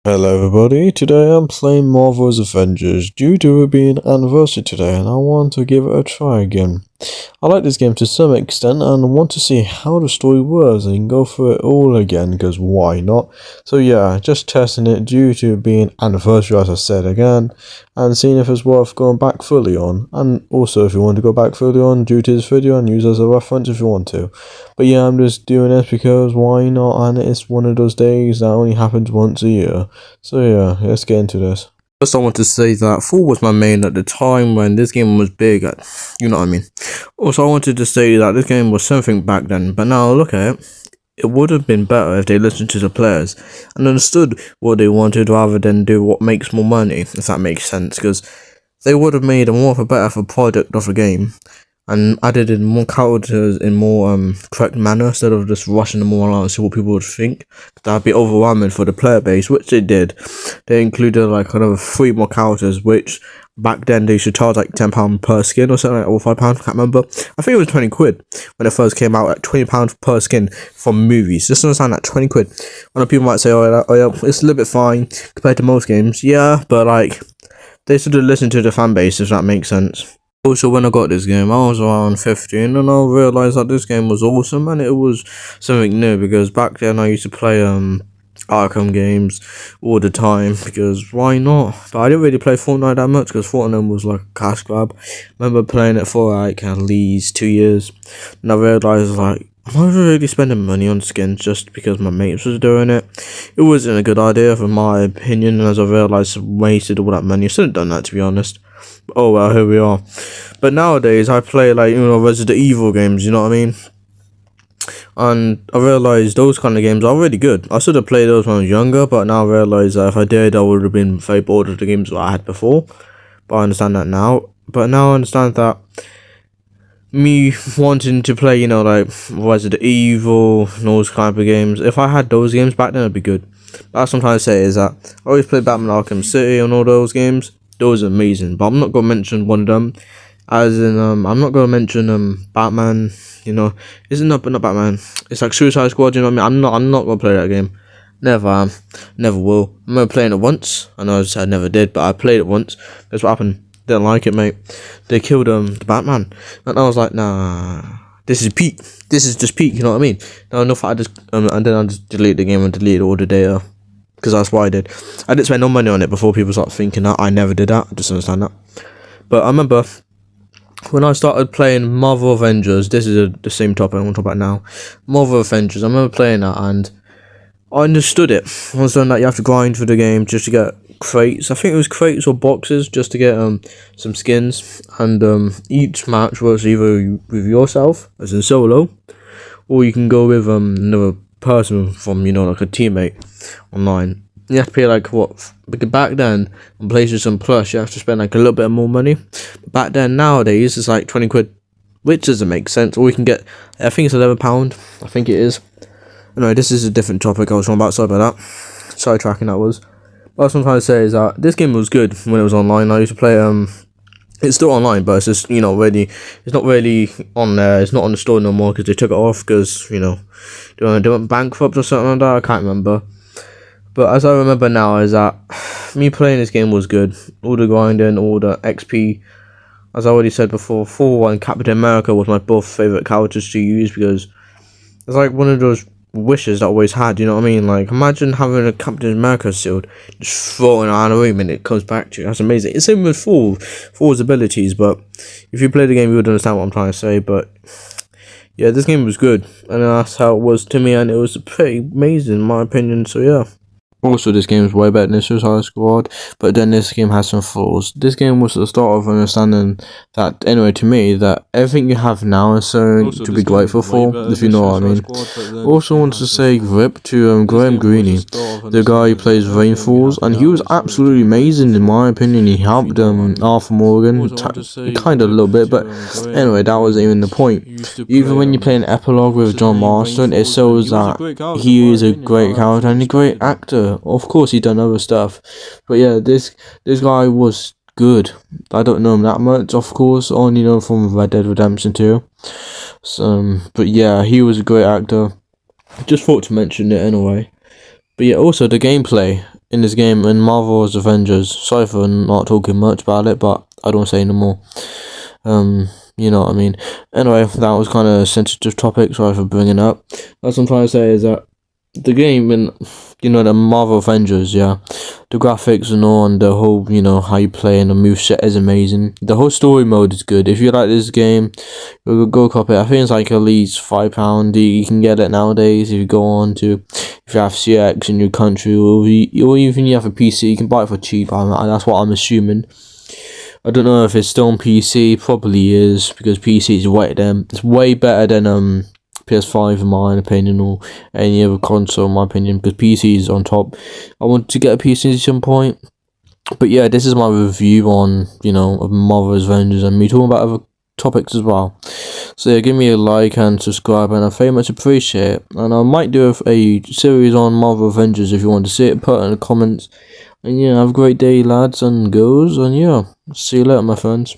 Hello everybody, today I'm playing Marvel's Avengers due to it being anniversary today and I want to give it a try again. I like this game to some extent and want to see how the story works and go through it all again because why not? So yeah, just testing it due to it being anniversary as I said again and seeing if it's worth going back fully on, and also if you want to go back fully on due to this video and use it as a reference if you want to. But yeah, I'm just doing this because why not, and it's one of those days that only happens once a year. So yeah, let's get into this. First I want to say that 4 was my main at the time when this game was big, you know what I mean. Also I wanted to say that this game was something back then, but now look at it. It would have been better if they listened to the players and understood what they wanted rather than do what makes more money, if that makes sense, because they would have made a more of a better product of a game and added in more characters in more correct manner instead of just rushing them all out and see what people would think. That'd be overwhelming for the player base, which they did. They included like another 3 more characters, which back then they should charge like £10 per skin or something, or £5, I can't remember. I think it was 20 quid when it first came out, at £20 per skin from movies. Just understand that, 20 quid. I know people might say, oh yeah, it's a little bit fine compared to most games. Yeah, but like, they should have listened to the fan base, if that makes sense. Also, when I got this game, I was around 15 and I realised that this game was awesome and it was something new, because back then I used to play Arkham games all the time because why not? But I didn't really play Fortnite that much because Fortnite was like a cash grab. I remember playing it for like at least 2 years and I realised like, am I really spending money on skins just because my mates was doing it? It wasn't a good idea for my opinion, and as I realised I wasted all that money. I shouldn't have done that, to be honest. Oh well, here we are. But nowadays I play like, you know, Resident Evil games, you know what I mean? And I realised those kind of games are really good. I should have played those when I was younger, but now I realise that if I did, I would have been very bored of the games that I had before. But I understand that now. But now I understand that me wanting to play, you know, like Resident Evil and those kind of games, if I had those games back then, it'd be good. But that's what I'm trying to say is that I always played Batman Arkham City and all those games. Those are amazing, but I'm not gonna mention one of them. As in, I'm not gonna mention Batman. You know, not Batman. It's like Suicide Squad. You know what I mean? I'm not gonna play that game. Never never will. I remember playing it once. I know I said I never did, but I played it once. That's what happened. Didn't like it, mate. They killed the Batman, and I was like, nah. This is peak. This is just peak. You know what I mean? Now enough. I just and then I just delete the game and delete all the data. Because that's what I did. I didn't spend no money on it before people start thinking that. I never did that. I just understand that. But I remember when I started playing Marvel Avengers, this is the same topic I want to talk about now. Marvel Avengers, I remember playing that and I understood it. I understood that you have to grind for the game just to get crates. I think it was crates or boxes just to get some skins. And each match was either with yourself, as in solo, or you can go with another person from, you know, like a teammate online. You have to pay like what, because back then on PlayStation Plus you have to spend like a little bit more money. But back then, nowadays it's like 20 quid, which doesn't make sense. Or you can get, I think it's £11, I think it is. Anyway, this is a different topic I was talking about, sorry about that. Sidetracking that was. What I'm trying to say is that this game was good when it was online. I used to play it's still online, but it's just, you know, it's not really on there. It's not on the store no more because they took it off because, you know, they went bankrupt or something like that. I can't remember. But as I remember now is that me playing this game was good. All the grinding, all the XP. As I already said before, Thor and Captain America was my both favourite characters to use because it's like one of those wishes that I always had, you know what I mean? Like, imagine having a Captain America shield, just throwing it around a room and it comes back to you. That's amazing. It's same with Thor's abilities, but if you play the game, you would understand what I'm trying to say. But yeah, this game was good, and that's how it was to me, and it was pretty amazing in my opinion, so yeah. Also, this game is way better than Suicide Squad, but then this game has some flaws. This game was the start of understanding that, anyway, to me, that everything you have now is something to be grateful for, if you know what I mean. Also, want to say rip to Graham Greenee, the guy who plays Rainfalls, and he was absolutely amazing in my opinion. He helped Arthur Morgan, kind of a little bit, but anyway, that wasn't even the point. Even when you play an epilogue with John Marston, it shows that he is a great character and a great actor. Of course, he done other stuff, but yeah, this guy was good. I don't know him that much, of course, only know from Red Dead Redemption 2. But yeah, he was a great actor. Just thought to mention it anyway. But yeah, also the gameplay. in this game in Marvel's Avengers. Sorry for not talking much about it, but I don't say no more. You know what I mean. Anyway, that was kind of a sensitive topic. Sorry for bringing it up. What I'm trying to say is that the game in, the Marvel Avengers, yeah, the graphics and all, and the whole, how you play and the moveset is amazing. The whole story mode is good. If you like this game, go copy it. I think it's like at least £5. You can get it nowadays if you go on to, if you have CX in your country, or even you have a PC, you can buy it for cheap. That's what I'm assuming. I don't know if it's still on PC. Probably is, because PC is it's way better than PS5 in my opinion, or any other console in my opinion, because PC is on top. I want to get a PC at some point. But yeah, this is my review on, of Marvel's Avengers, and me talking about other topics as well. So yeah, give me a like and subscribe, and I very much appreciate it. And I might do a series on Marvel Avengers. If you want to see it, put it in the comments. And yeah, have a great day, lads and girls, and yeah, see you later, my friends.